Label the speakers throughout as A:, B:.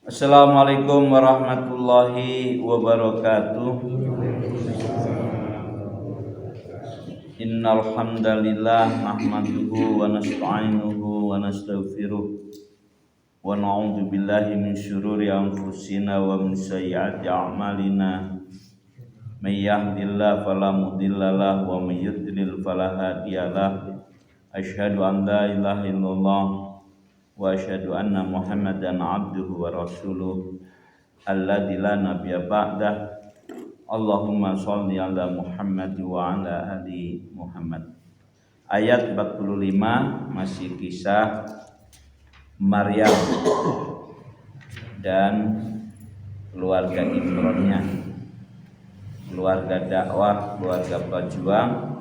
A: Assalamualaikum warahmatullahi wabarakatuh. Innal hamdalillah nahmaduhu wa nasta'inuhu wa nastaghfiruh wa na'udzu billahi min syururi anfusina wa min sayyiati a'malina. May yahdihillahu fala mudhillalah wa may yudlil fala hadiyalah. Asyhadu an la ilaha illallah wa asyhadu anna Muhammadan abduhu wa rasuluh alladzi la nabiyya ba'dah. Allahumma sholli ala Muhammad wa ala ali Muhammad. Ayat 45 masih kisah Maryam dan keluarga Imronnya, keluarga dakwah, keluarga pejuang,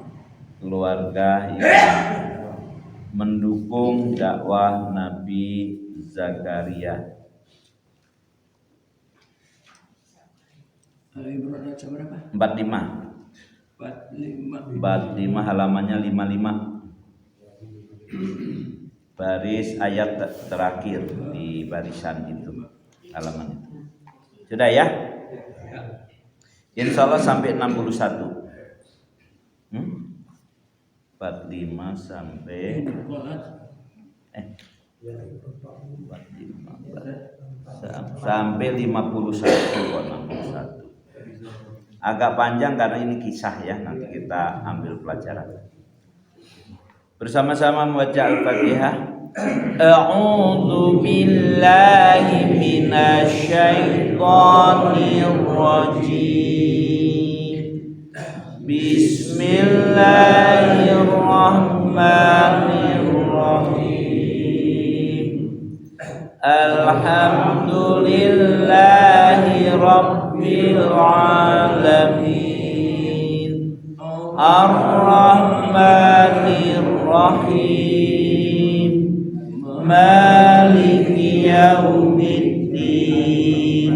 A: keluarga yang mendukung dakwah Nabi Zakaria.
B: Imran ayat berapa?
A: 45 halamannya 55. Baris ayat terakhir di barisan itu, halaman itu. Sudah ya? Insya Allah sampai 61. 45 sampai 51 kok 61. Agak panjang karena ini kisah ya, nanti kita ambil pelajaran. Bersama-sama membaca Al-Fatihah. A'udzu billahi minasy syaithanir rajim. Bismillahirrahmanirrahim. Alhamdulillahi rabbil alamin. Ar-Rahmanir Rahim. Maliki yaumiddin.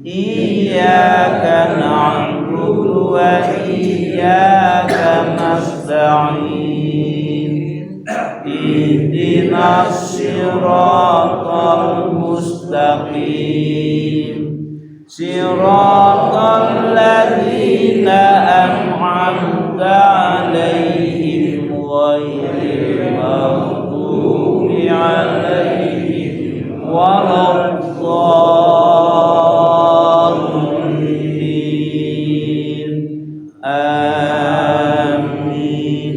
A: Iyyaka na'budu wa iyyaka nasta'in. Ihdinas siratal mustaqim. Siratal ladzina an'amta 'alaihim ghairil maghdubi 'alaihim waladdallin. Amin.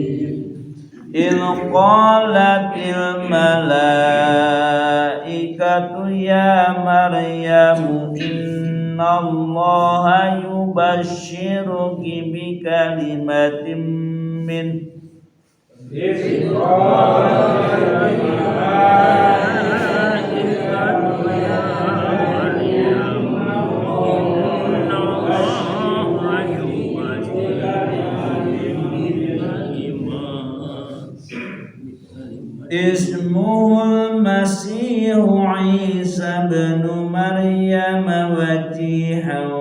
A: Il qalatil malaikatu ya Maryam innallaha yubashshiruki bikalimatin min Ismuhul Masihu Isa bin Maryam wajihan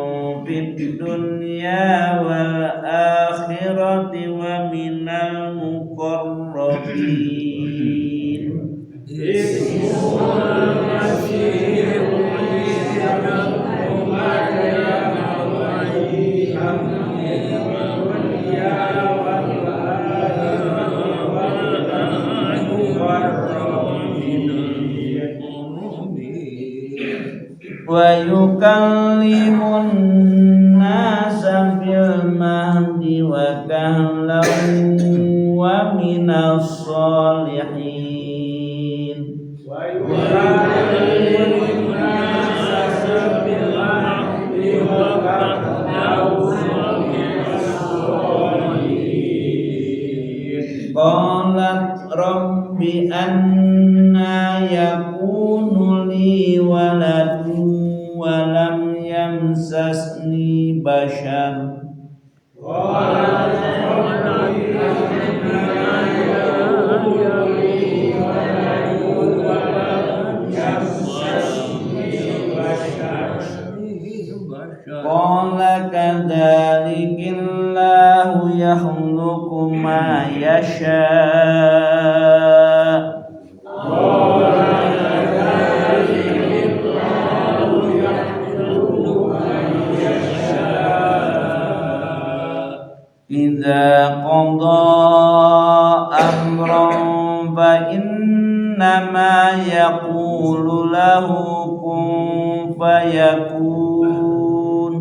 A: fid dunya wal akhirati wa minal muqarrabin. Ismuhul Masihu Isa bin Maryam wajihan fid dunya wa yukallimun nasa fil mahdi wa kahlan wa minas solihin. Wa yukallimun nasa fil mahdi wa kahlan wa minas solihin. Qalat rabbi anna yakunu li waladun wa lam yamsasni bashar. Qalat rabbi anna yakunu li waladun wa lam yamsasni bashar. Qala kadzalikillahu yakhluqu ma yasha'. Qala kadzalikillahu lahu kun fayakun.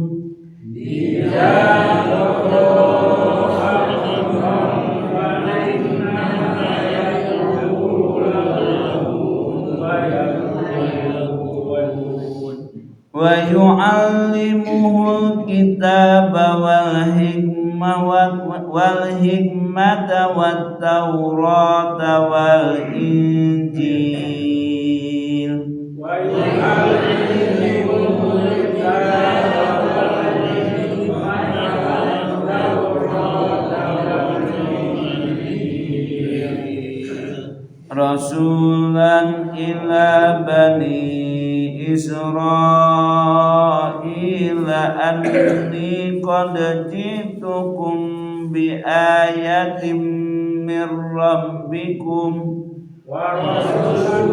A: Wa yu'allimuhul kitaba wal hikmata wat taurata wal injil. Wa yu'allimuhul kitaba wal hikmata wat taurata wal injil. Rasulan ila bani Israila anni qad jitukum bi ayatin mir rabbikum wa rasulan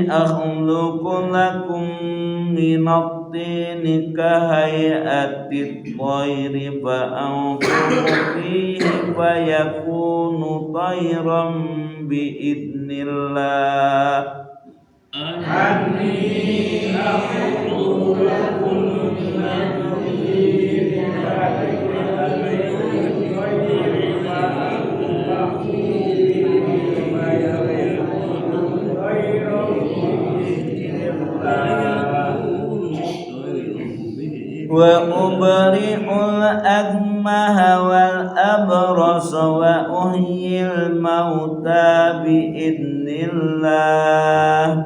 A: akhluqu lakum minat tini kahayatit tayri fa anfukhu fihi fayakunu tayran biidnillah. Anni akhluqu lakum minat tini kahayatit tayri fa anfukhu fihi fayakunu tayran wa ubri'ul akmaha wal abrasa wa uhyil mauta bi idnillah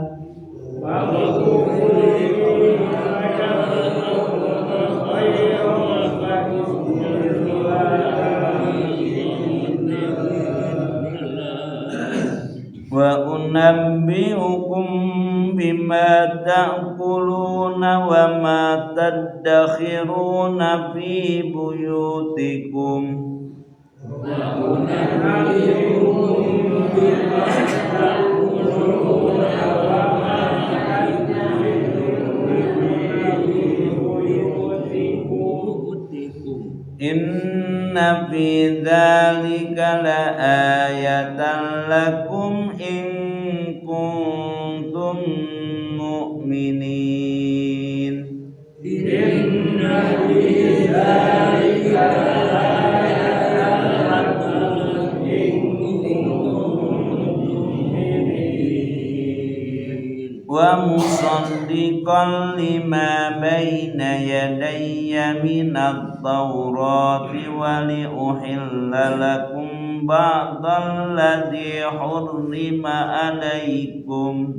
A: wa unabbi'ukum bima ta'kuluna wa ma tadakhiruna fi buyutikum wa unabbi'ukum bima ta'kuluna wa ma tadakhiruna fi buyutikum inna fi dzalika la ayatan lakum in kuntum mu'minin. Inna fi dzalika la ayatan lakum in kuntum mu'minin. Wa musaddiqan lima baina yadayya minat tawrati wa li uhilla lakum ba'dal ladzi hurrima alaikum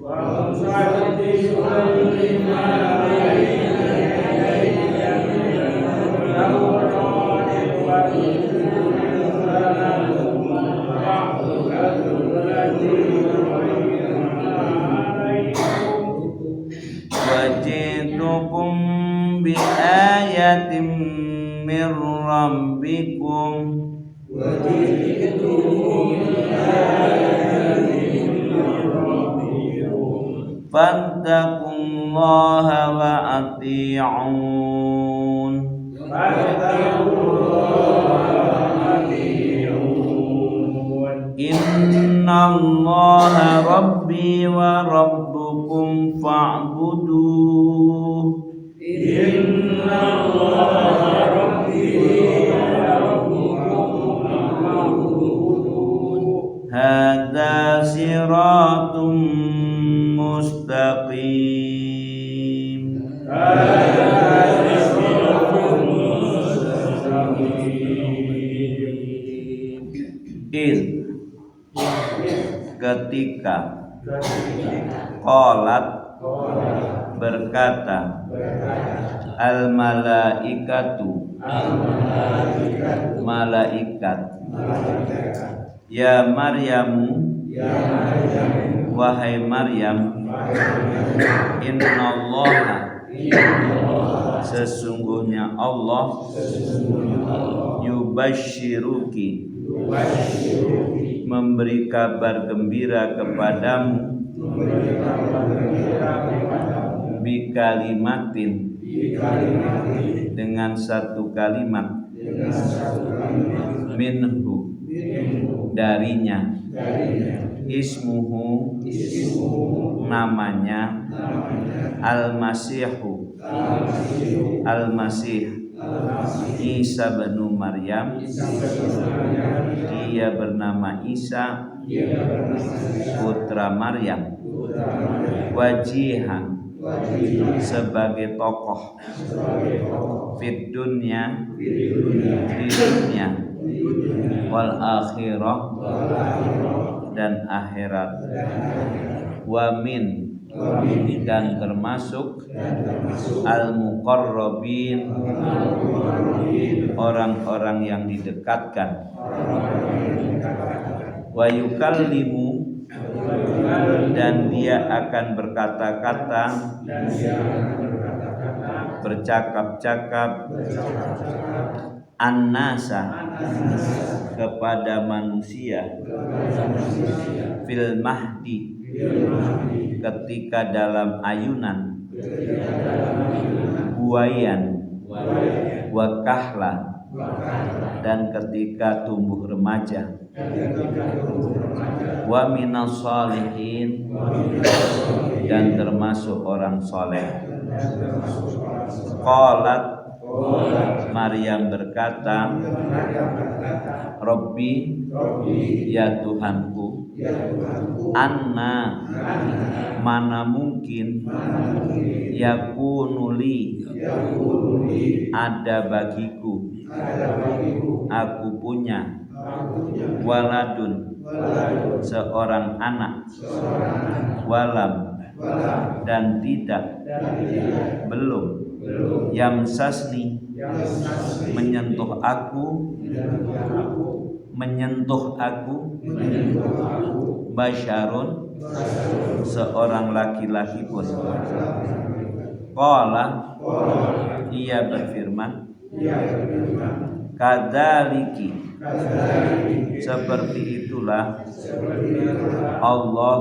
A: wa musaddiqan lima baina yadayya minat tawrati wa li uhilla lakum ba'dal ladzi wajitukum bi ayatin mir rabbikum fattaqullaha wa ati'un innallaha rabbi wa rabbukum fa'buduh innallaha rabbi wa rabbukum fa'buduh hadza siratum mustaqim ketika qalat berkata al malaikatu malaikat ya Maryamu wahai Maryam innallaha sesungguhnya Allah yubashiruki memberi kabar gembira kepadamu bikalimatin dengan satu kalimat minhu darinya ismuhu namanya al-masihu al-masih Isa bin Maryam dia bernama Isa putra Maryam wajihan sebagai tokoh fid dunya di dunia wal akhirah dan akhirat wa min dan termasuk al-muqarrabin orang-orang yang didekatkan wa yukallimu dan dia akan berkata-kata bercakap-cakap an-nasa kepada manusia fil mahdi ketika dalam ayunan buayan wa kahla dan ketika tumbuh remaja wa minas sholihin dan termasuk orang soleh. Qalat Maryam berkata, Rabbi ya Tuhanku, anna mana mungkin yakunuli ada bagiku aku punya waladun seorang anak walam dan tidak belum yamsasni menyentuh aku basyarun seorang laki-laki pun. Qala ia berfirman kadzaliki seperti itulah Allah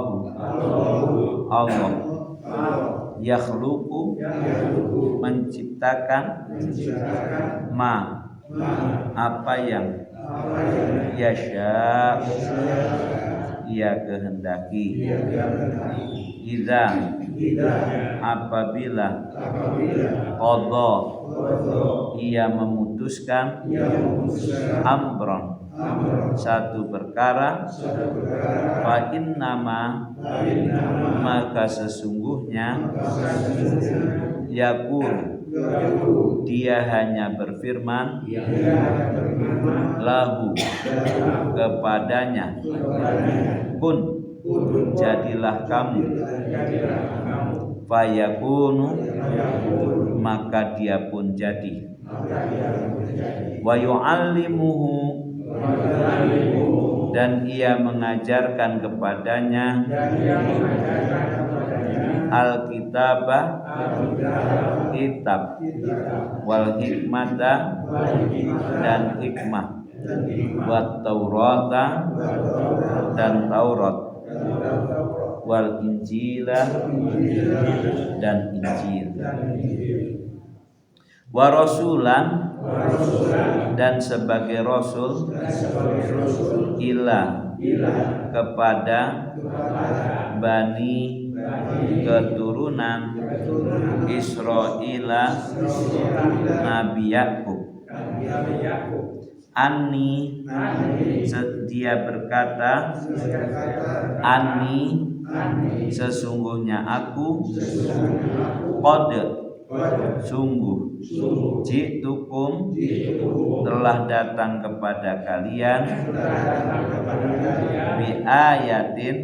A: yakhluqu menciptakan ma apa yang yasha ia kehendaki idza apabila qadha ia memutuskan amron satu perkara fa innama maka sesungguhnya yakun dia hanya berfirman lahu kepadanya kun jadilah kamu fayakunu maka dia pun jadi wa yu'allimuhu dan ia mengajarkan kepadanya al-kitabah kitab wal hikmata dan hikmah wat taurata dan Taurat wal injila dan Injil wa rasulan dan sebagai rasul ila kepada bani keturunan Israila Nabi Yakub Anni dia berkata Anni sesungguhnya aku qad sungguh jitukum telah datang kepada kalian bi ayatin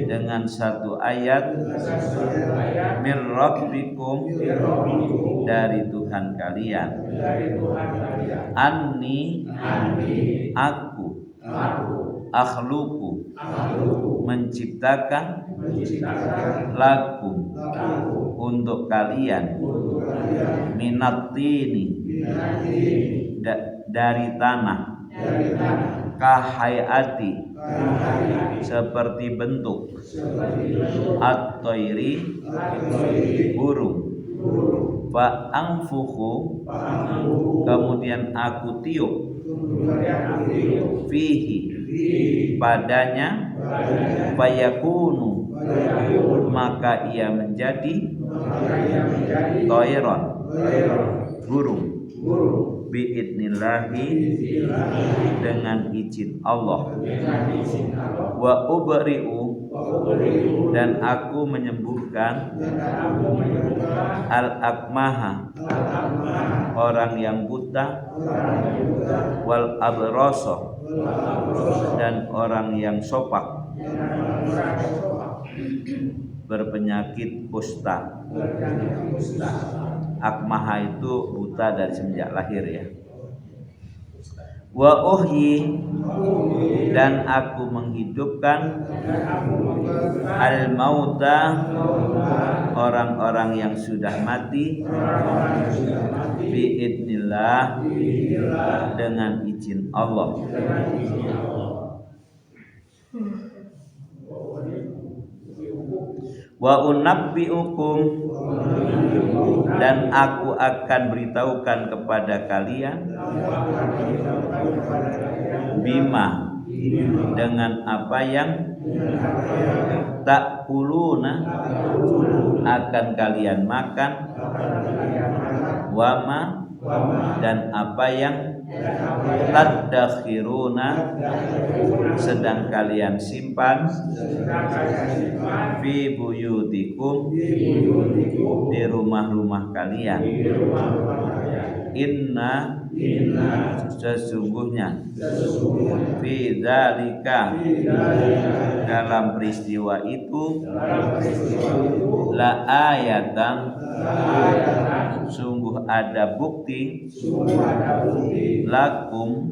A: dengan satu ayat mir rabbikum dari Tuhan kalian anni aku akhluqu menciptakan lakum untuk kalian minatini dari tanah kahayati seperti bentuk at-thairi burung. Fa anfukhu kemudian aku tiup fihi padanya fayakunu maka ia menjadi thairon burung biidnillahi dengan izin Allah wa ubri'u dan aku menyembuhkan al-akmaha orang yang buta wal abrasa dan orang yang sopak berpenyakit kusta. Akmaha itu buta dari semenjak lahir ya. Wa uhyi dan aku menghidupkan al mauta orang-orang yang sudah mati biidnillah dengan izin Allah. Wa unabbiukum dan aku akan beritahukan kepada kalian bima dengan apa yang takuluna akan kalian makan wama dan apa yang tadakhiruna sedang kalian simpan fi buyutikum di rumah-rumah kalian. Inna sesungguhnya fi dzalika dalam peristiwa itu la ayatan sungguh ada bukti lakum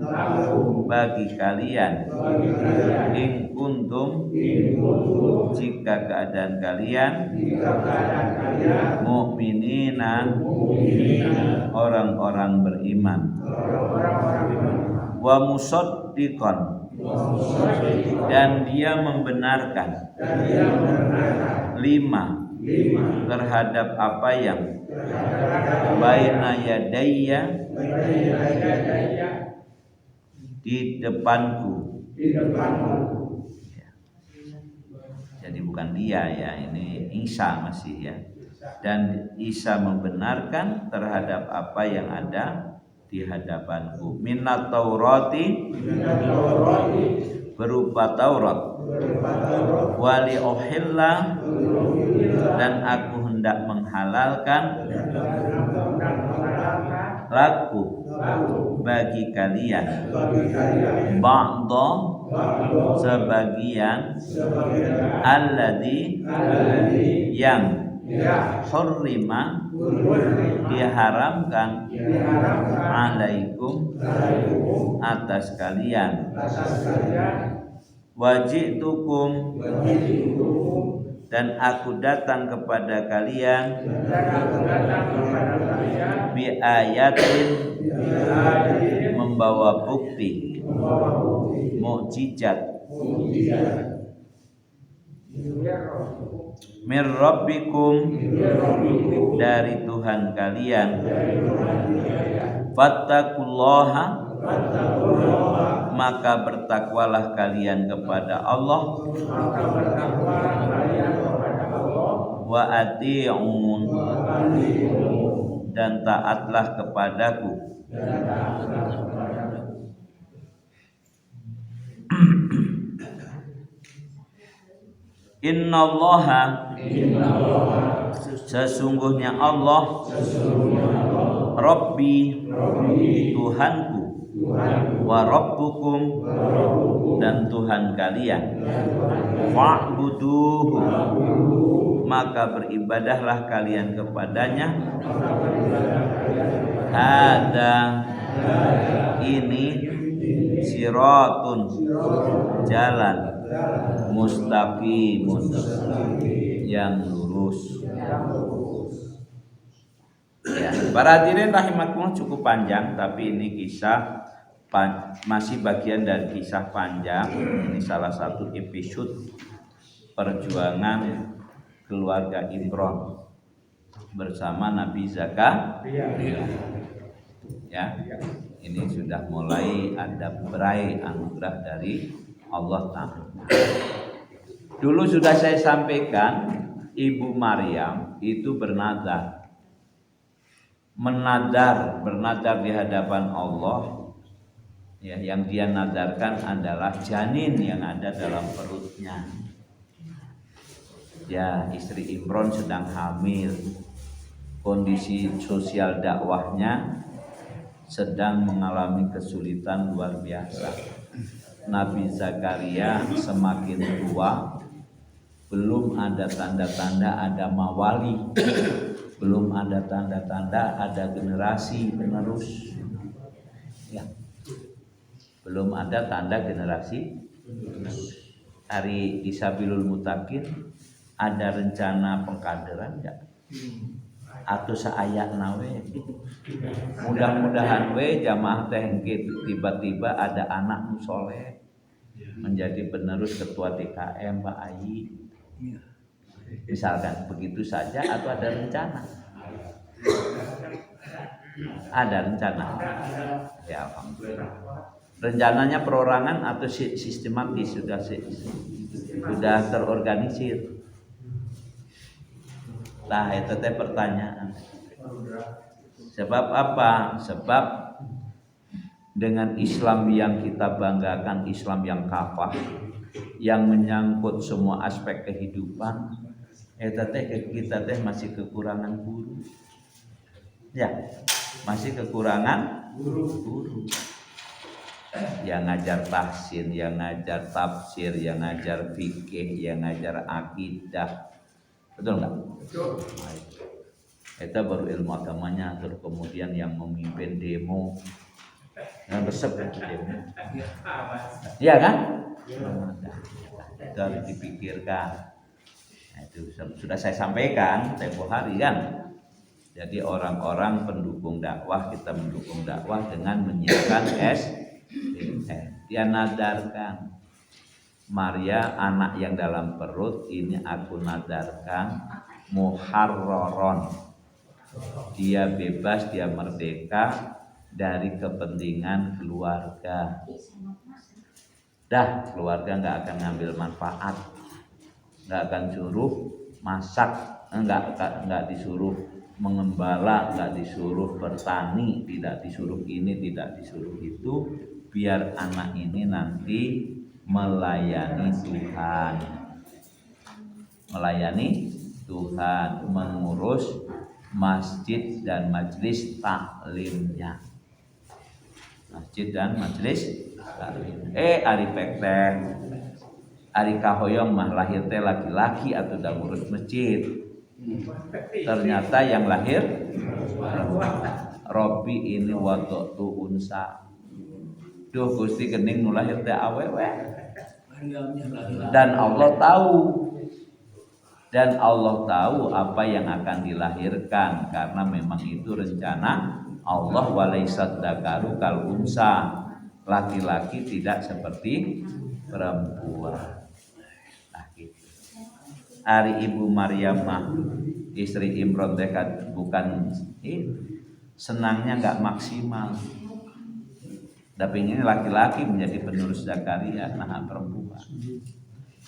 A: bagi kalian in kuntum jika keadaan kalian mukminina orang-orang beriman wa musaddiqan dan dia membenarkan lima terhadap apa yang baina yadayya di depanku. Jadi bukan dia ya, ini Isa masih ya. Dan Isa membenarkan terhadap apa yang ada di hadapanku. Minat Taurati berupa Taurat. Wali uhilla dan aku hendak menghalalkan laku bagi kalian ba'da sebagian alladzi yang hurrima diharamkan alaikum atas kalian wajitukum dan aku datang kepada kalian bi ayatin membawa bukti mukjizat mir rabbikum dari Tuhan kalian fattaqullaha maka bertakwalah kalian kepada Allah wa ati'un dan taatlah kepadaku. Innallaha sesungguhnya Allah Rabbi Tuhanku wa rabbukum dan Tuhan kalian fa'buduhu maka beribadahlah kalian kepadanya hada ini siratun jalan mustaqimun yang lurus. Ya, para hadirin rahimakumullah, cukup panjang tapi ini kisah masih bagian dari kisah panjang. Ini salah satu episode perjuangan keluarga Imron bersama Nabi Zakaria. Ya, ini sudah mulai ada berai anugerah dari Allah Ta'ala. Dulu sudah saya sampaikan, Ibu Maryam itu bernadar di hadapan Allah. Ya, yang dia nadarkan adalah janin yang ada dalam perutnya. Ya, istri Imron sedang hamil. Kondisi sosial dakwahnya sedang mengalami kesulitan luar biasa. Nabi Zakaria semakin tua, belum ada tanda-tanda ada mawali, belum ada tanda-tanda ada generasi penerus. Ya. Belum ada tanda generasi. Hari Isabilul Mutakin ada rencana pengkaderan enggak? Atau seayak nawe? Mudah-mudahan we jamaah teh tiba-tiba ada anak musoleh menjadi penerus ketua TKM Mbak Ayi. Misalkan begitu saja, atau ada rencana? Ada rencana. Ya, alhamdulillah. Rencananya perorangan atau sistematis sudah terorganisir. Nah, itu teh pertanyaan. Sebab apa? Sebab dengan Islam yang kita banggakan, Islam yang kafah, yang menyangkut semua aspek kehidupan, kita teh masih kekurangan guru. Ya, masih kekurangan guru. Yang ngajar tahsin, yang ngajar tafsir, yang ngajar fikih, yang ngajar akidah. Betul nggak? Betul. Itu baru ilmu agamanya, terus kemudian yang memimpin demo, yang resep demo. Iya kan? Itu harus dipikirkan. Nah, itu sudah saya sampaikan tempo hari kan. Jadi orang-orang pendukung dakwah, kita mendukung dakwah dengan menyiapkan dia nadarkan, Maria anak yang dalam perut ini aku nadarkan muharraron, dia bebas, dia merdeka dari kepentingan keluarga. Dah, keluarga nggak akan ngambil manfaat, nggak akan suruh masak, nggak disuruh mengembala, nggak disuruh bertani, tidak disuruh ini, tidak disuruh itu. Biar anak ini nanti melayani Tuhan, mengurus masjid dan majelis taklimnya. Masjid dan majelis taklim. Ari pektek, ari kahoyong mah lahir teh laki-laki atau udah ngurus masjid. Ternyata yang lahir Robi ini waktu tu unsa. Duh Gusti gening nu lahir teh awewe. Dan Allah tahu apa yang akan dilahirkan, karena memang itu rencana Allah. Walaisad dzakaru kal unsa, laki-laki tidak seperti perempuan. Nah gitu. Hari Ibu Maryam mah istri Imron teh bukan senangnya enggak maksimal. Tapi ini laki-laki menjadi penerus Zakaria, nah perempuan.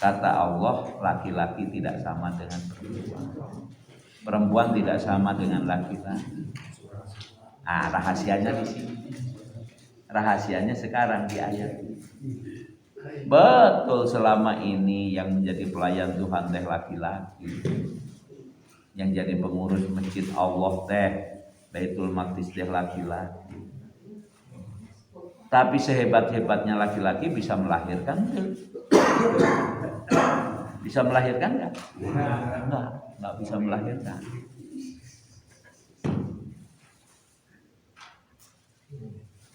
A: Kata Allah, laki-laki tidak sama dengan perempuan. Perempuan tidak sama dengan laki-laki. Nah, rahasianya di sini. Rahasianya sekarang di ayat ini. Betul, selama ini yang menjadi pelayan Tuhan teh laki-laki. Yang jadi pengurus masjid Allah teh Baitul Maqdis teh laki-laki. Tapi sehebat-hebatnya laki-laki bisa melahirkan enggak? Bisa melahirkan enggak? Enggak bisa melahirkan.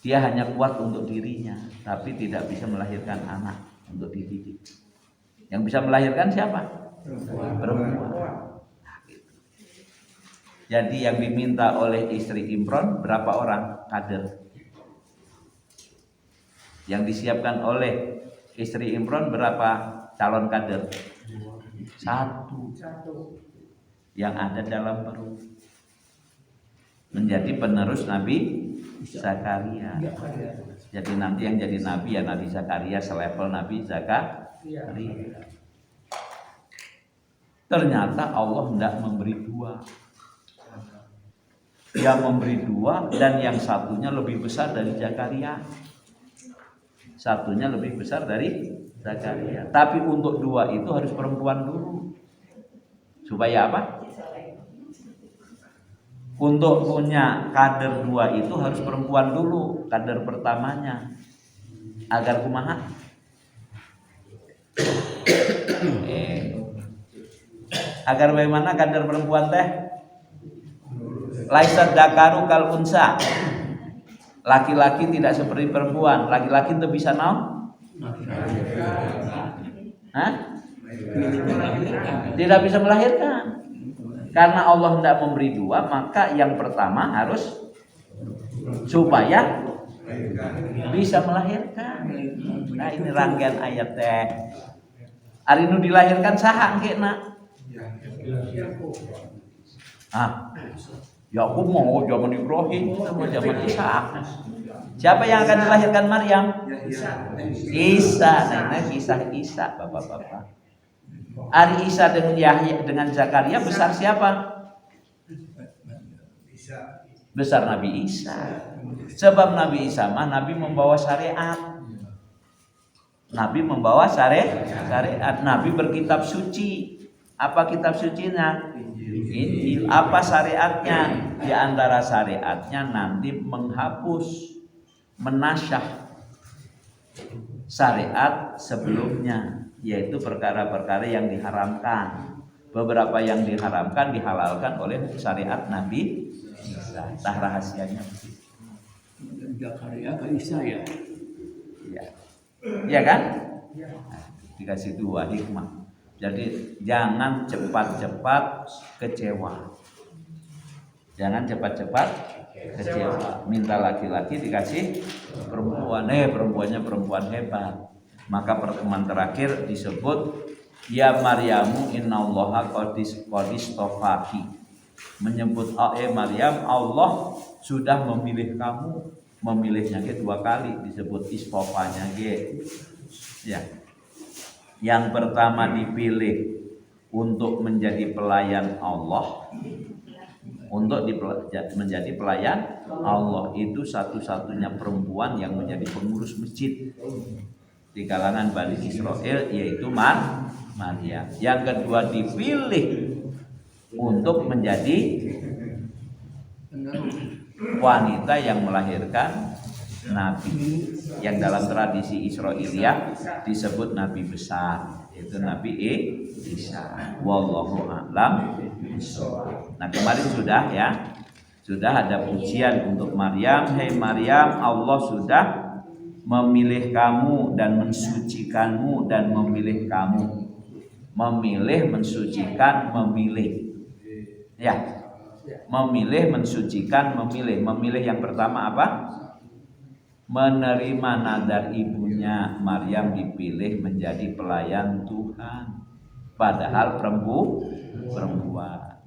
A: Dia hanya kuat untuk dirinya, tapi tidak bisa melahirkan anak untuk dididik. Yang bisa melahirkan siapa? Perempuan. Nah, gitu. Jadi yang diminta oleh istri Imron berapa orang kader? Yang disiapkan oleh istri Imran berapa calon kader? Satu. Yang ada dalam perut. Menjadi penerus Nabi Zakaria. Jadi nanti yang jadi nabi ya Nabi Zakaria selevel Nabi Zakaria. Ternyata Allah tidak memberi dua. Yang memberi dua dan yang satunya lebih besar dari Zakaria. Satunya lebih besar dari Zakaria. Tapi untuk dua itu harus perempuan dulu. Supaya apa? Untuk punya kader dua itu harus perempuan dulu, kader pertamanya. Agar kumaha? Agar bagaimana kader perempuan teh? Laisa dzakaru kal unsa. Laki-laki tidak seperti perempuan. Laki-laki itu bisa naon? Hah? Tidak bisa melahirkan. Karena Allah tidak memberi dua, maka yang pertama harus supaya bisa melahirkan. Nah ini rangkaian ayat teh. Ari nu dilahirkan saha engkena? Yakub mau zaman Ibrahim sama zaman Ishak. Siapa yang akan dilahirkan Maryam? Isa. Nah kisah Isa, bapak-bapak. Ari Isa dengan Yahya dengan Zakaria besar siapa? Besar Nabi Isa. Sebab Nabi Isa mah Nabi membawa syariat. Nabi membawa syariat. Nabi berkitab suci. Apa kitab sucinya? Injil. Apa syariatnya? Di antara syariatnya nanti menghapus, menasyah syariat sebelumnya, yaitu perkara-perkara yang diharamkan. Beberapa yang diharamkan dihalalkan oleh syariat Nabi Isa. Tah rahasianya begitu.
B: Zakaria ke Isa ya.
A: Iya. Iya kan? Nah, dikasih dua hikmah. Jadi jangan cepat-cepat kecewa. Jangan cepat-cepat kecewa. Minta laki-laki dikasih perempuan. Perempuannya perempuan hebat. Maka pertemuan terakhir disebut ya Maryamu innallaha qadistofaki. Menyebut Maryam, Allah sudah memilih kamu. Memilihnya dua kali disebut istofanya ya. Yang pertama dipilih untuk menjadi pelayan Allah. Untuk menjadi pelayan Allah itu satu-satunya perempuan yang menjadi pengurus masjid di kalangan Bani Israel, yaitu Maryam. Yang kedua dipilih untuk menjadi wanita yang melahirkan Nabi, yang dalam tradisi Israiliyah disebut Nabi besar, yaitu Nabi Isa. Wallahu a'lam bishawab. Nah kemarin sudah ada pujian untuk Maryam. Hei Maryam, Allah sudah memilih kamu dan mensucikanmu dan memilih kamu. Memilih, mensucikan, memilih. Ya. Memilih, mensucikan, memilih. Memilih yang pertama apa? Menerima nazar ibunya. Maryam dipilih menjadi pelayan Tuhan. Padahal perempuan.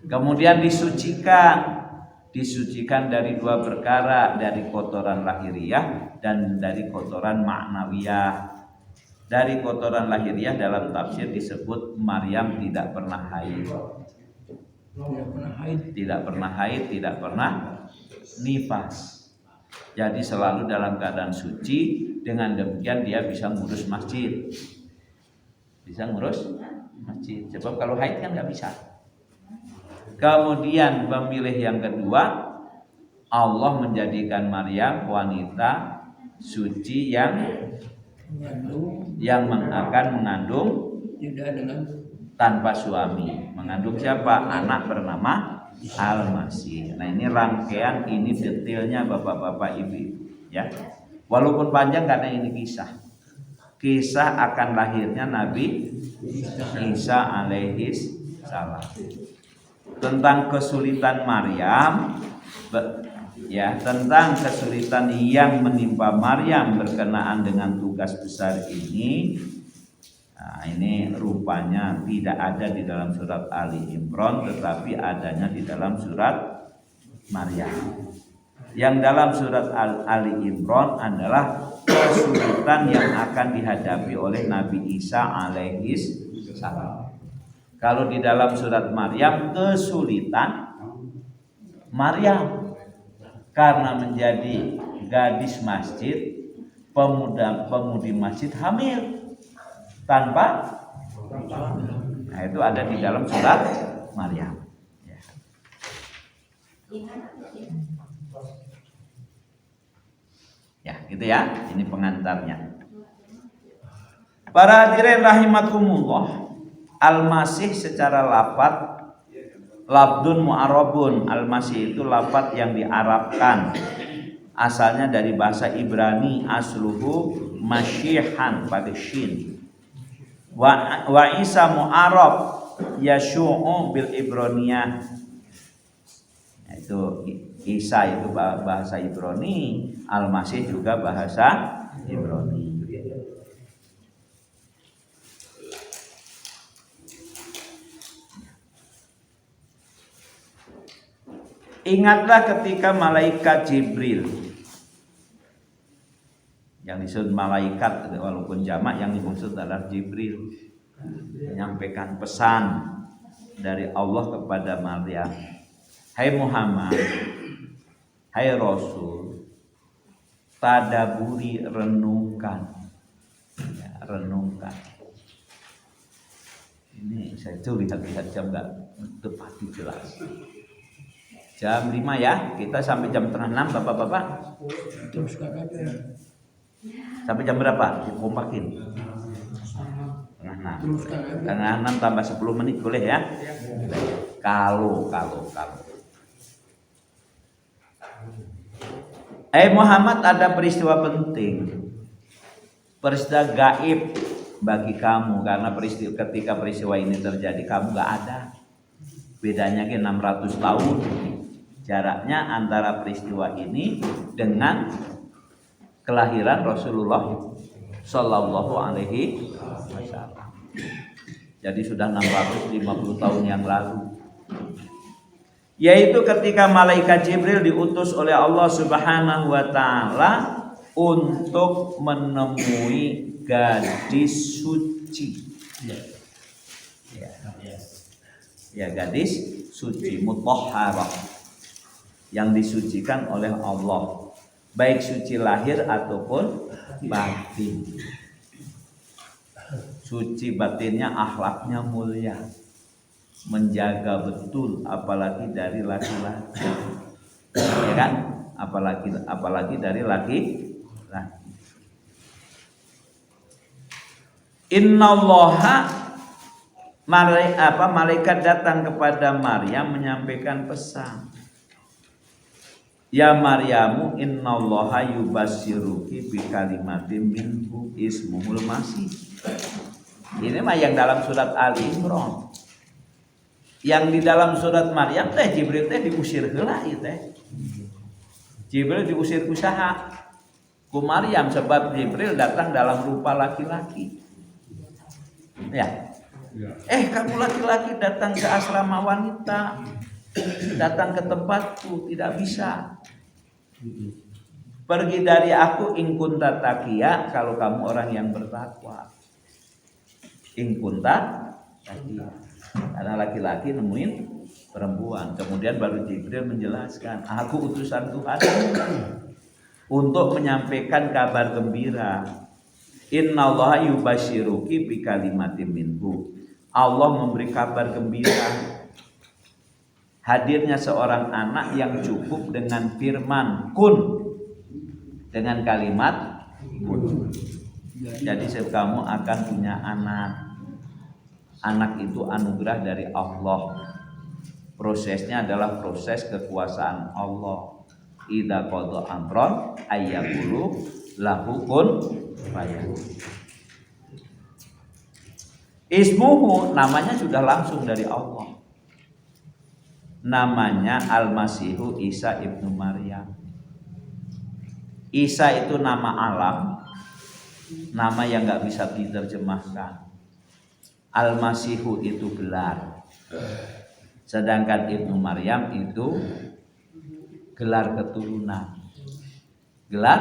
A: Kemudian disucikan dari dua perkara, dari kotoran lahiriah dan dari kotoran maknawiyah. Dari kotoran lahiriah dalam tafsir disebut Maryam tidak pernah haid. Tidak pernah nifas. Jadi selalu dalam keadaan suci. Dengan demikian dia bisa ngurus masjid. Sebab kalau haid kan nggak bisa. Kemudian pemilih yang kedua, Allah menjadikan Maryam wanita suci yang akan mengandung tanpa suami. Mengandung siapa? Anak bernama Al-Masih. Nah ini rangkaian, ini detailnya bapak-bapak ibu ya. Walaupun panjang karena ini kisah akan lahirnya Nabi Isa alaihi salam. Tentang kesulitan Maryam ya tentang kesulitan yang menimpa Maryam berkenaan dengan tugas besar ini. Nah, ini rupanya tidak ada di dalam surat Ali Imran, tetapi adanya di dalam surat Maryam. Yang dalam surat Ali Imran adalah kesulitan yang akan dihadapi oleh Nabi Isa alaihi salam. Kalau di dalam surat Maryam, kesulitan Maryam karena menjadi gadis masjid, pemudi masjid hamil tanpa, nah itu ada di dalam surat Maryam. Ya, gitu ya. Ini pengantarnya. Para hadirin rahimakumullah, Al-Masih secara lafaz labdun mu'arabun. Al-Masih itu lafaz yang diarabkan. Asalnya dari bahasa Ibrani, asluhu masyihan pakai shin. Wa Isa mu'arab yashu'u bil ibroniyah. Itu Isa itu bahasa Ibrani, Al-Masih juga bahasa Ibrani. Ingatlah ketika malaikat Jibril, yang disebut malaikat walaupun jamak, yang dimaksud adalah Jibril, menyampaikan pesan dari Allah kepada Maryam. Hai Muhammad, hai Rasul, tadaburi, renungkan, ya, renungkan. Ini saya tuh lihat-lihat jam nggak tepati jelas. Jam 5 ya, kita sampai jam 5:30 bapak-bapak.
B: Teruskan aja.
A: Sampai jam berapa? Dikompakin. 5:30.
B: Teruskan aja.
A: 5:30 tambah 10 menit boleh ya? Kalau. Muhammad, ada peristiwa penting, peristiwa gaib bagi kamu, karena ketika peristiwa ini terjadi kamu gak ada. Bedanya ke 600 tahun jaraknya antara peristiwa ini dengan kelahiran Rasulullah Sallallahu Alaihi Wasallam. Jadi sudah 650 tahun yang lalu. Yaitu ketika malaikat Jibril diutus oleh Allah Subhanahu wa taala untuk menemui gadis suci. Ya, gadis suci mutahharah yang disucikan oleh Allah, baik suci lahir ataupun batin. Suci batinnya, akhlaknya mulia, menjaga betul, apalagi dari laki-laki, ya kan? Apalagi dari laki-laki. Innallaha, malaikat datang kepada Maryam menyampaikan pesan. Ya Maryamu, innallaha yubasyyiruki bi kalimatin minhu ismuhul Masih. Ini mah yang dalam surat Ali Imran. Yang di dalam surat Maryam teh Jibril teh diusir heula ieu teh. Jibril diusir ku saha? Ku Maryam, sebab Jibril datang dalam rupa laki-laki. Ya. Kamu laki-laki datang ke asrama wanita, datang ke tempatku, tidak bisa. Pergi dari aku in kunta taqiya, kalau kamu orang yang bertakwa. In kunta taqiya. Karena laki-laki nemuin perempuan. Kemudian baru Jibril menjelaskan, aku utusan Tuhan untuk menyampaikan kabar gembira. Innallaha yubasyiruki bi kalimatin minhu. Allah memberi kabar gembira. Hadirnya seorang anak yang cukup dengan firman kun, dengan kalimat kun. Jadi kamu akan punya anak. Anak itu anugerah dari Allah. Prosesnya adalah proses kekuasaan Allah. Idza qada amron ayyaqulu lahu kun fayakun. Ismuhu, namanya sudah langsung dari Allah. namanya Al-Masihu Isa ibnu Maryam. Isa itu nama alam, nama yang nggak bisa diterjemahkan. Al-Masihu itu gelar, sedangkan Ibnu Maryam itu gelar keturunan. Gelar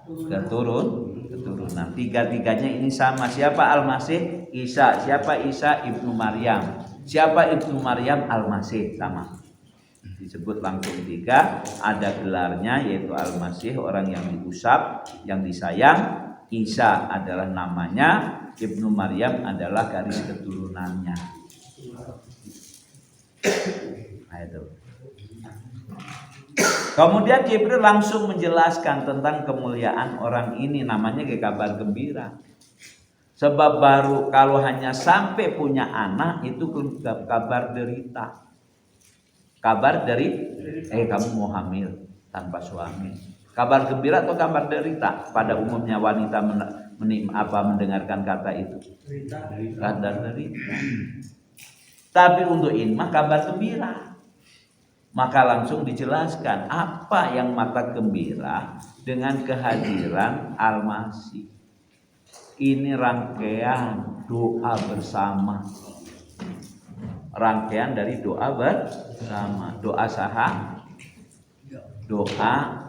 A: keturunan. Tiga-tiganya ini sama. Siapa Al-Masih? Isa. Siapa Isa? Ibnu Maryam. Siapa Ibnu Maryam? Al-Masih. Sama. Disebut langsung tiga. Ada gelarnya yaitu Al-Masih, orang yang diusap, yang disayang. Isa adalah namanya, Ibnu Maryam adalah garis keturunannya. Nah itu. Kemudian Jibril langsung menjelaskan tentang kemuliaan orang ini, namanya kabar gembira. Sebab baru kalau hanya sampai punya anak itu kabar derita. Kabar kamu mau hamil tanpa suami. Kabar gembira atau kabar derita? Pada umumnya wanita mendengarkan kata itu. Kabar derita. Tapi untuk ini mah kabar gembira. Maka langsung dijelaskan apa yang mata gembira dengan kehadiran Al-Masih. Ini rangkaian doa bersama. Rangkaian dari doa bersama. Doa saha? Doa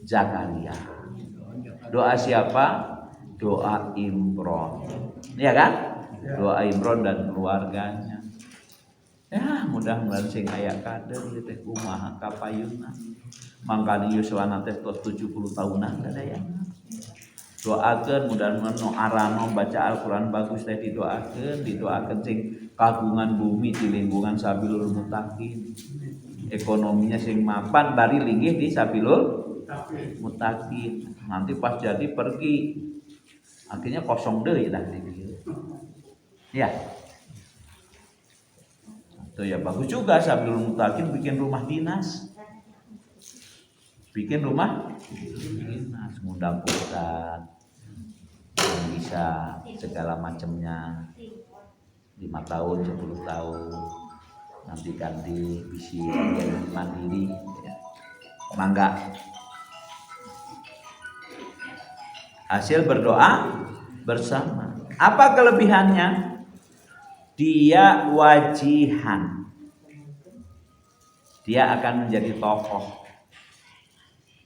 A: Zakaria. Doa siapa? Doa Imron. Iya kan? Doa Imron dan keluarganya. Ya, mudah-mudahan sing aya kader teh kumaha kapayuna. Mangkali yuswana teh 70 tahunan kada ya. Doakeun mudah-mudahan no arano baca Al-Qur'an bagus teh didoakeun sing kagungan bumi di lingkungan Sabilul Muttaqin. Ekonominya sing mapan bari linggih di Sabilul Muttaqin. Nanti pas jadi pergi akhirnya kosong deui dah di. Ya. Tuh ya bagus juga Sabilul Muttaqin bikin rumah dinas. Bikin rumah dinas, ngundang ustaz yang bisa segala macamnya. 5 tahun, 10 tahun. Nanti ganti visi yang mandiri ya. Mangga. Hasil berdoa bersama. Apa kelebihannya? Dia wajihan. Dia akan menjadi tokoh.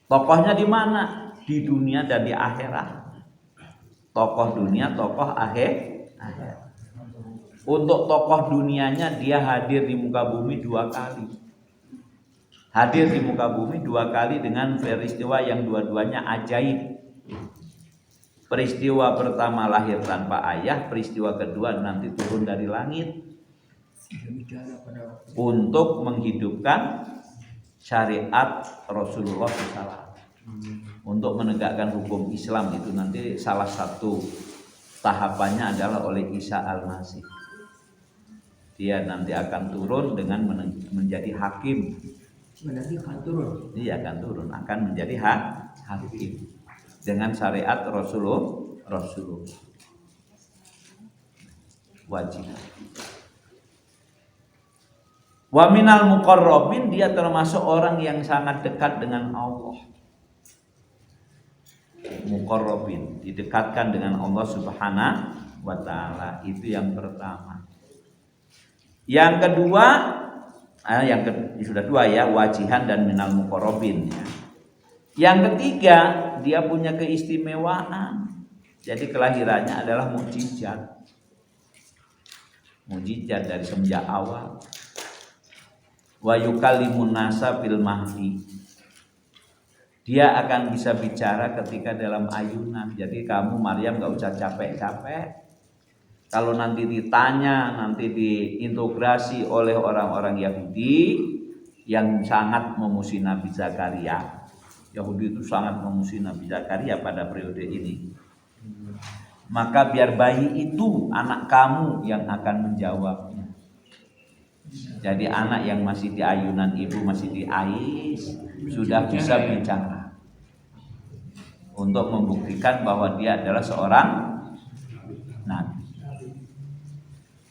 A: Tokohnya di mana? Di dunia dan di akhirat. Tokoh dunia, tokoh akhirat. Untuk tokoh dunianya dia hadir di muka bumi 2 kali. Hadir di muka bumi 2 kali dengan peristiwa yang dua-duanya ajaib. Peristiwa pertama lahir tanpa ayah, peristiwa kedua nanti turun dari langit untuk menghidupkan syariat Rasulullah SAW. Untuk menegakkan hukum Islam itu nanti salah satu tahapannya adalah oleh Isa Al-Masih. Dia nanti akan turun dengan menjadi hakim. Dia akan turun, akan menjadi hakim dengan syariat Rasulullah. Wajib. Wa minal muqarrabin, dia termasuk orang yang sangat dekat dengan Allah. Muqarrabin, didekatkan dengan Allah Subhanahu wa taala. Itu yang pertama. Yang kedua, sudah 2 ya, wajihan dan minal muqarrabin. Yang ketiga, dia punya keistimewaan. Jadi kelahirannya adalah mukjizat. Mukjizat dari semenjak awal. Wa yukallimun nasa fil mahdi. Dia akan bisa bicara ketika dalam ayunan. Jadi kamu Maryam gak usah capek-capek. Kalau nanti ditanya, nanti diintegrasi oleh orang-orang Yahudi yang sangat memusuhi Nabi Zakaria. Yahudi itu sangat memusuhi Nabi Zakaria pada periode ini. Maka biar bayi itu anak kamu yang akan menjawabnya. Jadi anak yang masih di ayunan ibu, masih di ais, sudah bisa bicara. Untuk membuktikan bahwa dia adalah seorang nabi.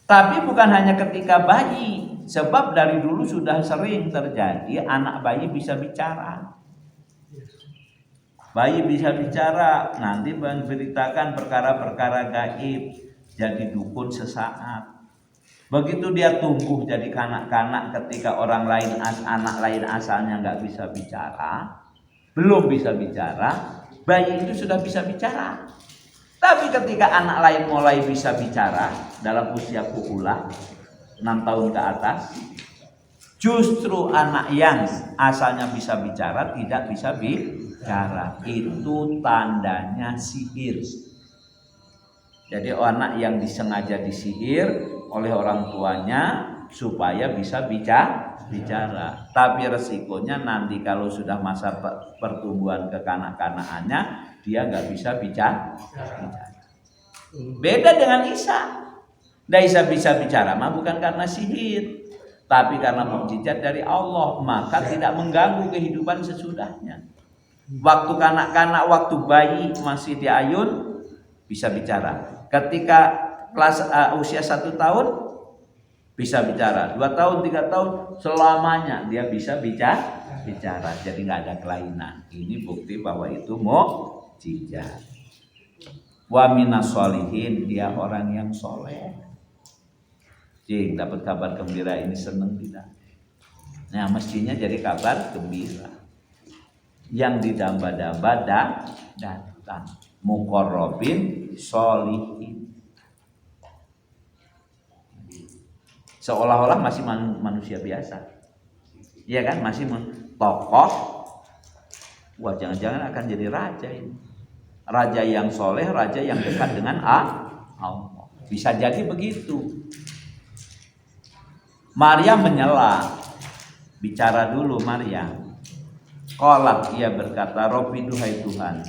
A: Tapi bukan hanya ketika bayi, Sebab dari dulu sudah sering terjadi anak bayi bisa bicara. Bayi bisa bicara, nanti memberitakan perkara-perkara gaib, jadi dukun sesaat. Begitu dia tumbuh jadi kanak-kanak, ketika orang lain, anak lain asalnya nggak bisa bicara, belum bisa bicara, bayi itu sudah bisa bicara. Tapi ketika anak lain mulai bisa bicara dalam usia kuula 6 tahun ke atas, justru anak yang asalnya bisa bicara tidak bisa bicara. Itu tandanya sihir. Jadi anak yang disengaja disihir oleh orang tuanya supaya bisa bicara. Tapi resikonya nanti kalau sudah masa pertumbuhan kekanak-kanakannya, dia nggak bisa bicara. Beda dengan Isa. Isa bisa bicara mah bukan karena sihir, tapi karena mukjizat dari Allah, maka tidak mengganggu kehidupan sesudahnya. Waktu kanak-kanak, waktu bayi masih diayun bisa bicara. Ketika kelas usia 1 tahun bisa bicara, 2 tahun, 3 tahun, selamanya dia bisa bicara. Jadi nggak ada kelainan. Ini bukti bahwa itu mukjizat. Wa minas sholihin, dia orang yang soleh. Cing, dapat kabar gembira ini seneng tidak? Nah, mestinya jadi kabar gembira. Yang didamba-damba datang. Muqarrabin sholihin. Seolah-olah masih manusia biasa. Iya kan? Masih tokoh. Wah, jangan-jangan akan jadi raja ini. Raja yang soleh, raja yang dekat dengan Allah. Bisa jadi begitu. Maryam menyela. Bicara dulu Maryam. Qalat, ia berkata, Robbi, duhai Tuhan,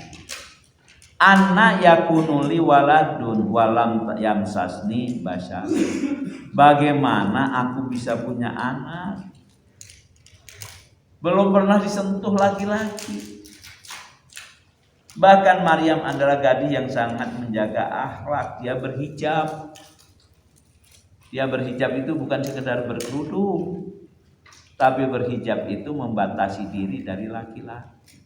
A: anna yakunuli waladun walam yamsasni basyar. Bagaimana aku bisa punya anak? Belum pernah disentuh laki-laki. Bahkan Maryam adalah gadis yang sangat menjaga akhlak. Dia berhijab. Dia berhijab itu bukan sekedar berkerudung, tapi berhijab itu membatasi diri dari laki-laki.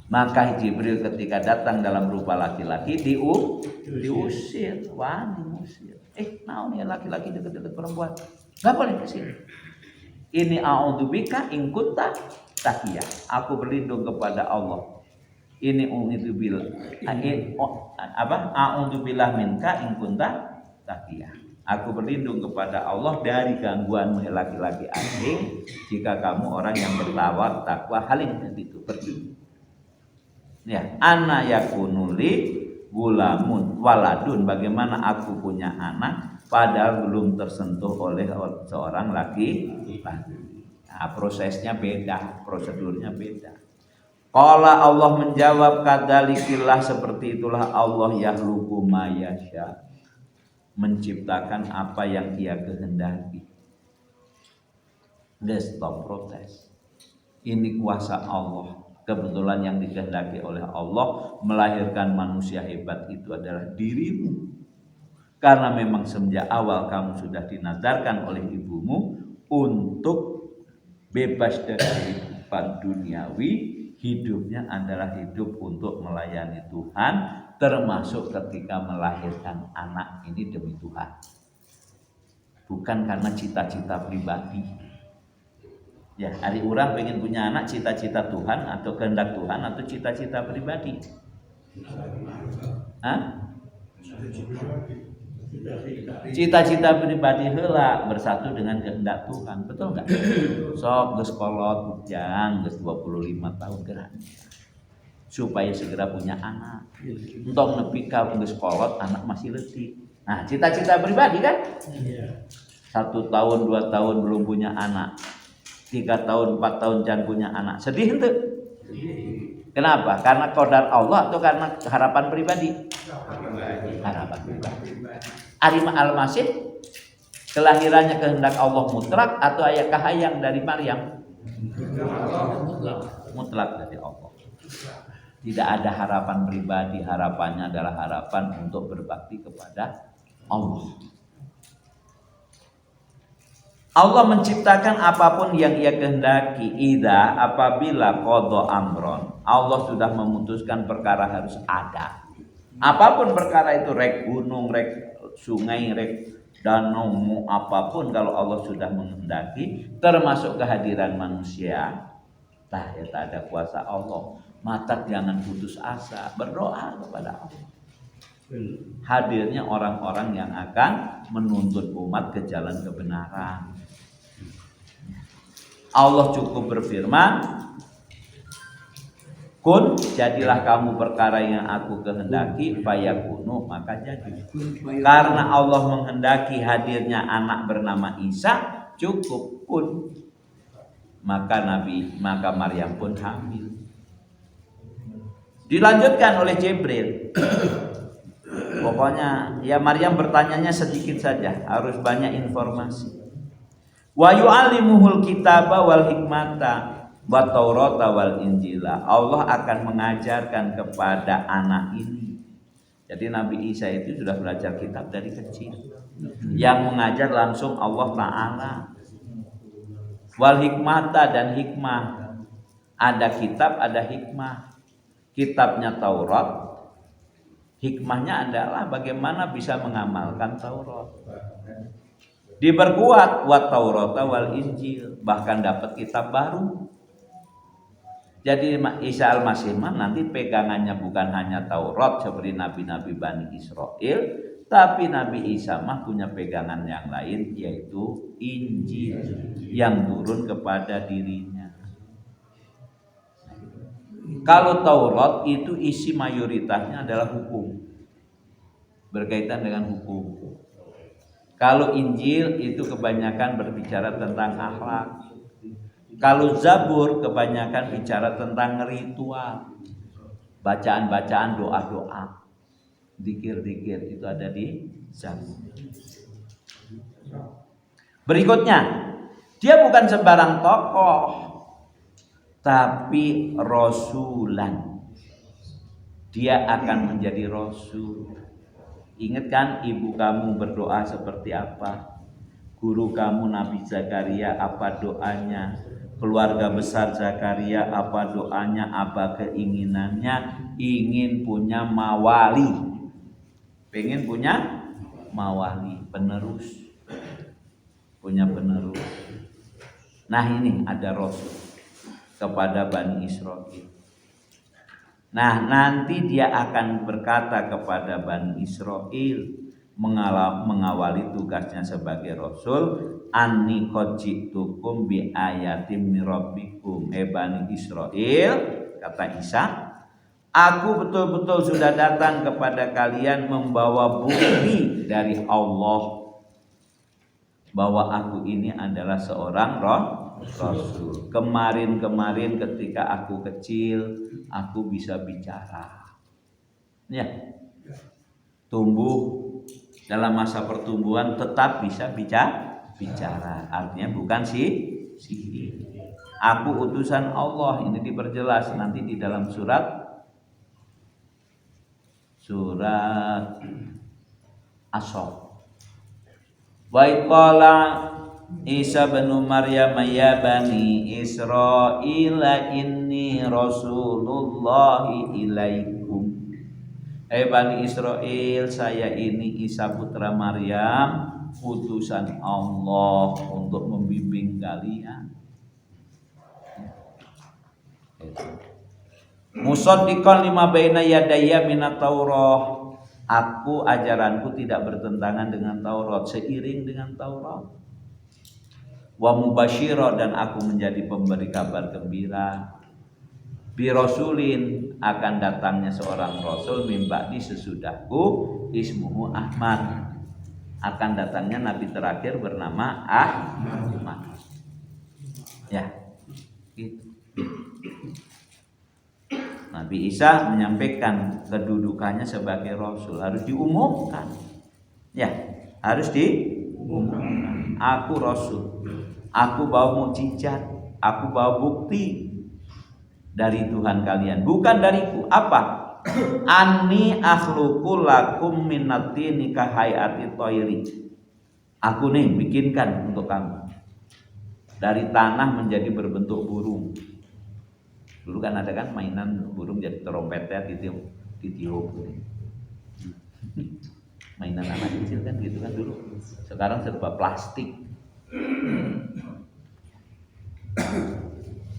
A: Maka Jibril ketika datang dalam rupa laki-laki diusir. Wah, diusir. Naon ya laki-laki dekat-dekat perempuan? Gak boleh kesini. Ini a'udzubika in kunta taqiyah. Aku berlindung kepada Allah. Ini a'udzubillah minka in kunta taqiyah. Aku berlindung kepada Allah dari gangguan laki-laki asing jika kamu orang yang bertawar takwa halim itu pergi. Ya, ana yakunuli gulamun waladun, bagaimana aku punya anak padahal belum tersentuh oleh seorang laki-laki. Nah, prosesnya beda, prosedurnya beda. Qala, Allah menjawab, kadzalikillah, seperti itulah Allah yahluqu ma yasha, menciptakan apa yang Ia kehendaki. Stop protes. Ini kuasa Allah. Kebetulan yang dikehendaki oleh Allah melahirkan manusia hebat itu adalah dirimu. Karena memang semenjak awal kamu sudah dinadarkan oleh ibumu untuk bebas dari kehidupan duniawi. Hidupnya adalah hidup untuk melayani Tuhan, termasuk ketika melahirkan anak ini demi Tuhan, bukan karena cita-cita pribadi. Ya, hari orang pengen punya anak cita-cita Tuhan atau kehendak Tuhan atau cita-cita pribadi? Cita-cita pribadi heula bersatu dengan kehendak Tuhan, betul nggak? Sok geus kolot bujang geus 25 tahun gerak supaya segera punya anak. Entong nepi ka geus kolot anak masih letih. Nah, cita-cita pribadi kan? 1 tahun 2 tahun belum punya anak, 3 tahun 4 tahun jangan punya anak, sedih henteu? Kenapa? Karena qadar Allah atau karena harapan pribadi? Harapan pribadi. Arima al-Masih kelahirannya kehendak Allah mutlak atau ayat kahayang dari Maryam? Mutlak dari Allah. Tidak ada harapan pribadi, harapannya adalah harapan untuk berbakti kepada Allah. Allah menciptakan apapun yang Ia kehendaki. Idza apabila qada amron, Allah sudah memutuskan perkara harus ada. Apapun perkara itu, rek gunung, rek sungai, rek danau, apapun kalau Allah sudah menghendaki, termasuk kehadiran manusia, tah eta ada kuasa Allah. Mata jangan putus asa, berdoa kepada Allah. Hadirnya orang-orang yang akan menuntun umat ke jalan kebenaran. Allah cukup berfirman, kun, jadilah kamu perkara yang aku kehendaki, fayakunu, maka jadi. Karena Allah menghendaki hadirnya anak bernama Isa, cukup kun. Maka Maryam pun hamil. Dilanjutkan oleh Jibril. Pokoknya ya Maryam bertanyanya sedikit saja, harus banyak informasi. Wa yu'allimuhul kitaba wal hikmata wa taurata wal injila. Allah akan mengajarkan kepada anak ini. Jadi Nabi Isa itu sudah belajar kitab dari kecil. Yang mengajar langsung Allah Ta'ala. Wal hikmata, dan hikmah. Ada kitab, ada hikmah. Kitabnya Taurat. Hikmahnya adalah bagaimana bisa mengamalkan Taurat. Diperkuat wa taurata wal injil, bahkan dapat kitab baru. Jadi Isa al-Masih nanti pegangannya bukan hanya Taurat seperti nabi-nabi Bani Israel, tapi Nabi Isa punya pegangan yang lain, yaitu Injil yang turun kepada dirinya. Kalau Taurat itu isi mayoritasnya adalah hukum, berkaitan dengan hukum. Kalau Injil itu kebanyakan berbicara tentang akhlak. Kalau Zabur kebanyakan bicara tentang ritual, bacaan-bacaan, doa-doa, zikir-zikir, itu ada di Zabur. Berikutnya, dia bukan sembarang tokoh, tapi rasulan. Dia akan menjadi rasul. Ingat kan ibu kamu berdoa seperti apa? Guru kamu Nabi Zakaria apa doanya? Keluarga besar Zakaria apa doanya? Apa keinginannya? Ingin punya mawali. Pengen punya mawali, penerus. Punya penerus. Nah ini ada rasul kepada Bani Israel. Nah nanti dia akan berkata kepada Bani Israel, mengawali tugasnya sebagai rasul, anni qad ji'tukum bi ayatim mir rabbikum. Bani Israel, kata Isa, aku betul-betul sudah datang kepada kalian membawa bukti dari Allah bahwa aku ini adalah seorang rasul. Kemarin ketika aku kecil, aku bisa bicara. Ya. Tumbuh dalam masa pertumbuhan tetap bisa bicara. Artinya bukan sihir. Aku utusan Allah, ini diperjelas nanti di dalam surat As-Saff. Wa qala Isa bin Maryam ya bani Israila inni rasulullahi ilaikum. Bani Israel, saya ini Isa putra Maryam, utusan Allah untuk membimbing kalian. Musaddiqan lima baina yadayya minat Taurah. Aku ajaranku tidak bertentangan dengan Taurat, seiring dengan Taurat. Wa mubasyira, dan aku menjadi pemberi kabar gembira. Bi rasulin, akan datangnya seorang rasul min ba'di sesudahku, ismuhu Ahmad. Akan datangnya nabi terakhir bernama Ahmad. Ya. Gitu. Nabi Isa menyampaikan kedudukannya sebagai rasul, harus diumumkan. Ya, harus diumumkan. Aku rasul. Aku bawa mukjizat, aku bawa bukti dari Tuhan kalian, bukan dariku. Apa? Anni akhluqu lakum minat tini kahayati thairi. Aku nih bikinkan untuk kamu dari tanah menjadi berbentuk burung. Dulu kan ada kan mainan burung jadi trompetnya ditiup. Mainan anak kecil kan gitu kan dulu. Sekarang serba plastik.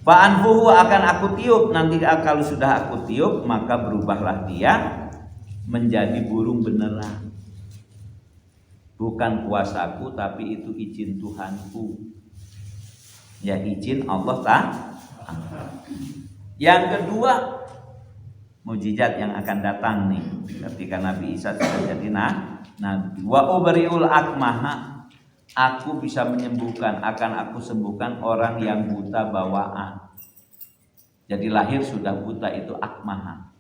A: Fa'anfuhu akan aku tiup, nanti kalau sudah aku tiup maka berubahlah dia menjadi burung beneran. Bukan kuasaku tapi itu izin Tuhanku. Ya izin Allah Ta'ala. Yang kedua, mukjizat yang akan datang nih ketika Nabi Isa sudah jadi nabi. Wa ubriul akmaha, aku bisa menyembuhkan, akan aku sembuhkan orang yang buta bawaan. Jadi lahir sudah buta itu akmaha.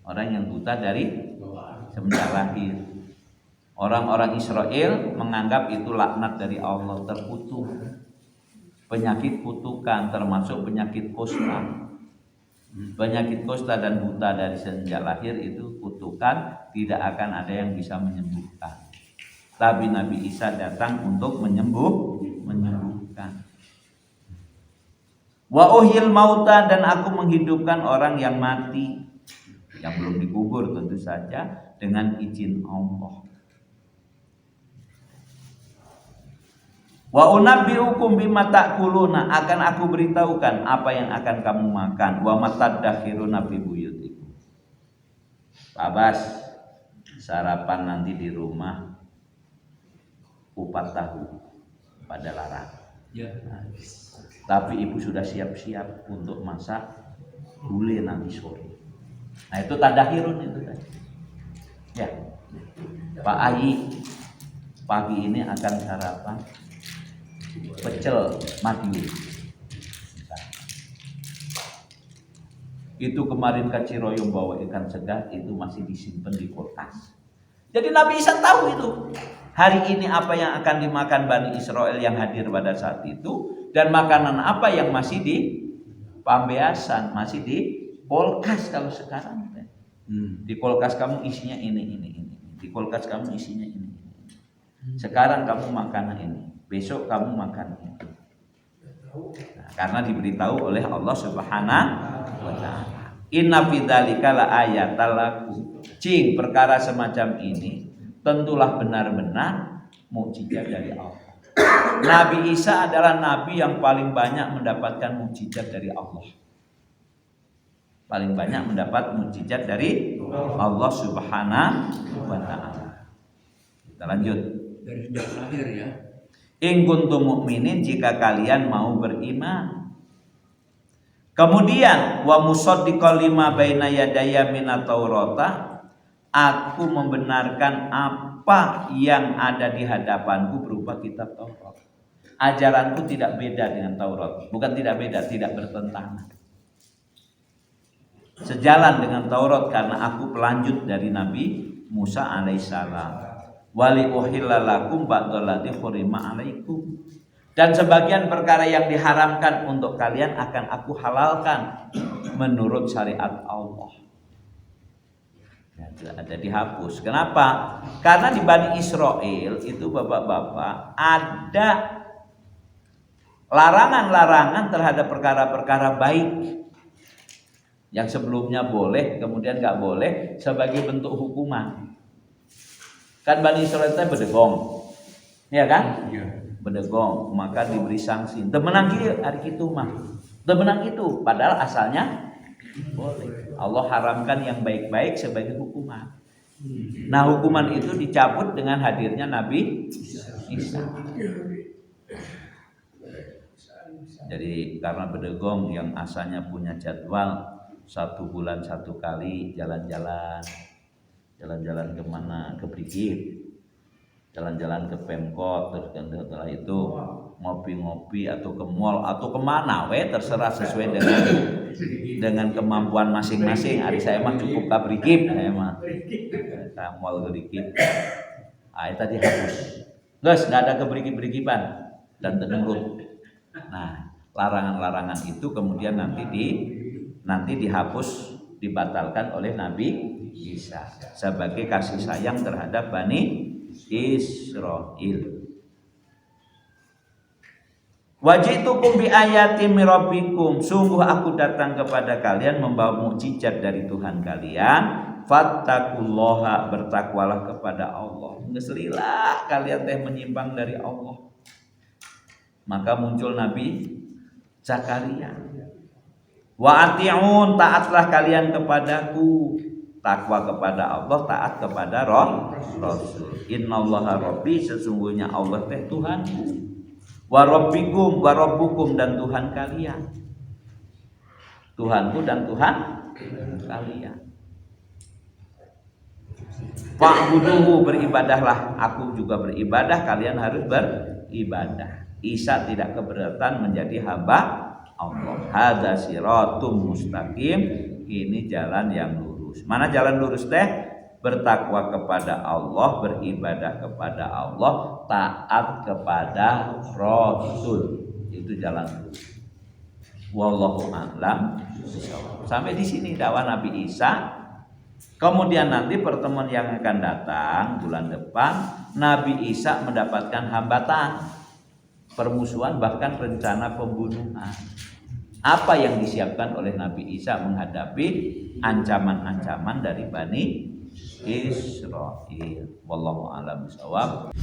A: Orang yang buta dari semenjak lahir. Orang-orang Israel menganggap itu laknat dari Allah, terkutuk. Penyakit kutukan termasuk penyakit kusta. Penyakit kusta dan buta dari sejak lahir itu kutukan, tidak akan ada yang bisa menyembuhkan. Tapi Nabi Isa datang untuk menyembuhkan. Wa uhil mauta, dan aku menghidupkan orang yang mati, yang belum dikubur tentu saja, dengan izin Allah. Wa unabbiukum bima ta'kuluna, akan aku beritahukan apa yang akan kamu makan. Wa matadakhiruna fi buyutikum. Pak Bas, sarapan nanti di rumah kupat tahu pada larang. Ya. Nah, tapi ibu sudah siap-siap untuk masak gulai nanti sore. Nah itu tadakhirun itu tadi. Ya, Pak Ayi pagi ini akan sarapan pecel Madiun. Itu kemarin Kak Ciroyong bawa ikan segar, itu masih disimpan di kulkas. Jadi Nabi Isa tahu itu. Hari ini apa yang akan dimakan Bani Israel yang hadir pada saat itu, dan makanan apa yang masih di pambeasan, masih di kulkas kalau sekarang. Di kulkas kamu isinya ini. Di kulkas kamu isinya ini. Sekarang kamu makan ini, besok kamu makan ini. Nah, karena diberitahu oleh Allah Subhanahu wa Ta'ala. Inna fi dzalika la ayatal lakum. Cing, perkara semacam ini tentulah benar-benar mukjizat dari Allah. Nabi Isa adalah nabi yang paling banyak mendapatkan mukjizat dari Allah. Paling banyak mendapat mukjizat dari Allah Subhanahu wa Ta'ala. Kita lanjut.
B: Dari sejak lahir ya.
A: In kuntum mu'minin, jika kalian mau beriman. Kemudian wa musaddiqal lima baina yadayya minat taurata, aku membenarkan apa yang ada di hadapanku berupa kitab Taurat. Ajaranku tidak beda dengan Taurat, bukan tidak beda, tidak bertentangan. Sejalan dengan Taurat karena aku pelanjut dari Nabi Musa alaihissalam. Wali uhillalakum ba'dalladzi hurima alaikum, dan sebagian perkara yang diharamkan untuk kalian akan aku halalkan menurut syariat Allah. Ada dihapus. Kenapa? Karena di Bani Israel itu bapak-bapak ada larangan-larangan terhadap perkara-perkara baik yang sebelumnya boleh kemudian nggak boleh sebagai bentuk hukuman. Kan Bani Israel itu bedegong, ya kan? Ya. Bedegong, maka diberi sanksi. Temenang kieu hari kitu mah, temenang itu, padahal asalnya boleh. Allah haramkan yang baik-baik sebagai hukuman. Nah hukuman itu dicabut dengan hadirnya Nabi Isa. Jadi karena bedegong yang asalnya punya jadwal 1 bulan 1 kali jalan-jalan kemana, ke Brigif, jalan-jalan ke Pemkot, terus setelah itu ngopi-ngopi atau ke mall atau kemana, terserah sesuai dengan kemampuan masing-masing. Hari saya mah cukup ke Brigif, saya mah ke mall ke Brigif. Tadi hapus, guys, nggak ada ke Brigif-Brigipan dan tenurut. Nah, larangan-larangan itu kemudian nanti dihapus, dibatalkan oleh Nabi Isa sebagai kasih sayang terhadap Bani Israel. Wajitukum bi ayati mirabbikum, sungguh aku datang kepada kalian membawa mukjizat dari Tuhan kalian. Fattaqullaha, bertakwalah kepada Allah. Ngeselilah kalian teh menyimpang dari Allah. Maka muncul Nabi Zakaria. Wa ati'un, taatlah kalian kepadaku. Takwa kepada Allah, taat kepada Rasul. Innallaha rabbi, sesungguhnya Allah teh Tuhanku. Wa rabbikum, wa rabbukum, dan Tuhan kalian. Tuhanku dan Tuhan kalian. Fa'buduhu, beribadahlah, aku juga beribadah, kalian harus beribadah. Isa tidak keberatan menjadi hamba Allah. Hadza siratum mustaqim, ini jalan yang lurus. Mana jalan lurus teh? Bertakwa kepada Allah, beribadah kepada Allah, taat kepada Rasul. Itu jalan lurus. Wallahu a'lam. Sampai di sini dakwah Nabi Isa. Kemudian nanti pertemuan yang akan datang bulan depan, Nabi Isa mendapatkan hambatan, permusuhan, bahkan rencana pembunuhan. Apa yang disiapkan oleh Nabi Isa menghadapi ancaman-ancaman dari Bani Israil. Wallahu a'lam bishawab.